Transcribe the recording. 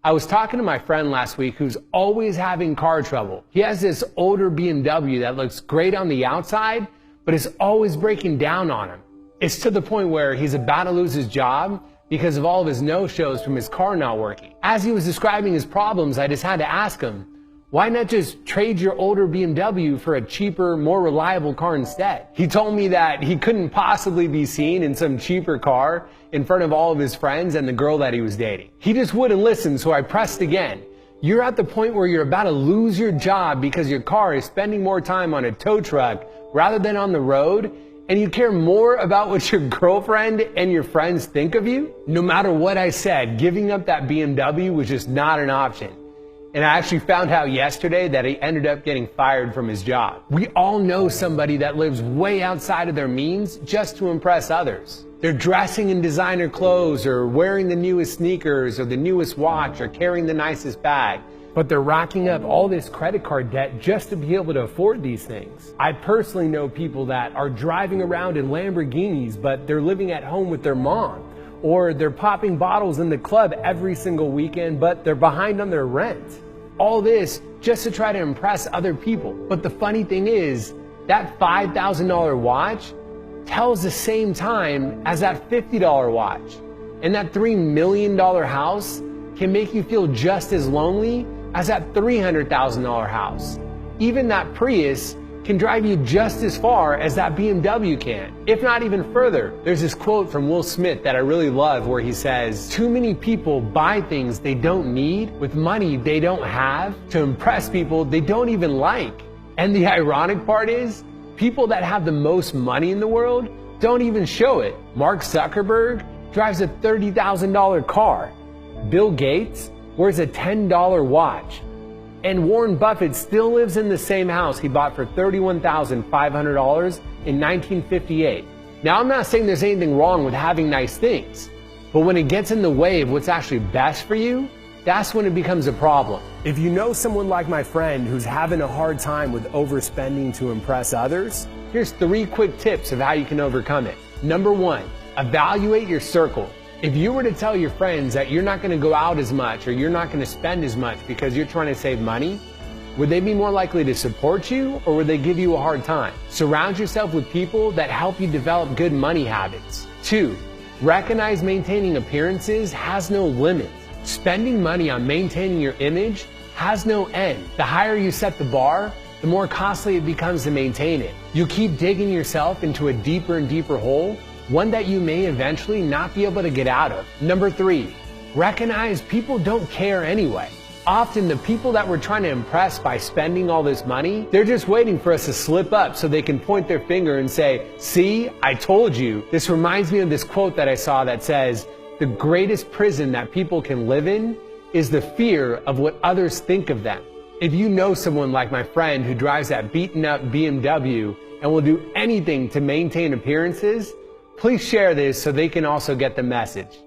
I was talking to my friend last week who's always having car trouble. He has this older BMW that looks great on the outside, but is always breaking down on him. It's to the point where he's about to lose his job because of all of his no-shows from his car not working. As he was describing his problems, I just had to ask him, why not just trade your older BMW for a cheaper, more reliable car instead? He told me that he couldn't possibly be seen in some cheaper car in front of all of his friends and the girl that he was dating. He just wouldn't listen, so I pressed again. You're at the point where you're about to lose your job because your car is spending more time on a tow truck rather than on the road, and you care more about what your girlfriend and your friends think of you? No matter what I said, giving up that BMW was just not an option. And I actually found out yesterday that he ended up getting fired from his job. We all know somebody that lives way outside of their means just to impress others. They're dressing in designer clothes or wearing the newest sneakers or the newest watch or carrying the nicest bag. But they're racking up all this credit card debt just to be able to afford these things. I personally know people that are driving around in Lamborghinis, but they're living at home with their mom. Or they're popping bottles in the club every single weekend, but they're behind on their rent. All this just to try to impress other people. But the funny thing is, that $5,000 watch tells the same time as that $50 watch. And that $3 million house can make you feel just as lonely as that $300,000 house. Even that Prius can drive you just as far as that BMW can, if not even further. There's this quote from Will Smith that I really love where he says, "Too many people buy things they don't need with money they don't have to impress people they don't even like." And the ironic part is, people that have the most money in the world don't even show it. Mark Zuckerberg drives a $30,000 car. Bill Gates wears a $10 watch. And Warren Buffett still lives in the same house he bought for $31,500 in 1958. Now, I'm not saying there's anything wrong with having nice things, but when it gets in the way of what's actually best for you, that's when it becomes a problem. If you know someone like my friend who's having a hard time with overspending to impress others, here's 3 quick tips of how you can overcome it. Number 1, evaluate your circle. If you were to tell your friends that you're not going to go out as much or you're not going to spend as much because you're trying to save money, would they be more likely to support you or would they give you a hard time? Surround yourself with people that help you develop good money habits. 2, recognize maintaining appearances has no limit. Spending money on maintaining your image has no end. The higher you set the bar, the more costly it becomes to maintain it. You'll keep digging yourself into a deeper and deeper hole, one that you may eventually not be able to get out of. Number 3, recognize people don't care anyway. Often the people that we're trying to impress by spending all this money, they're just waiting for us to slip up so they can point their finger and say, "See, I told you." This reminds me of this quote that I saw that says, "The greatest prison that people can live in is the fear of what others think of them." If you know someone like my friend who drives that beaten up BMW and will do anything to maintain appearances, please share this so they can also get the message.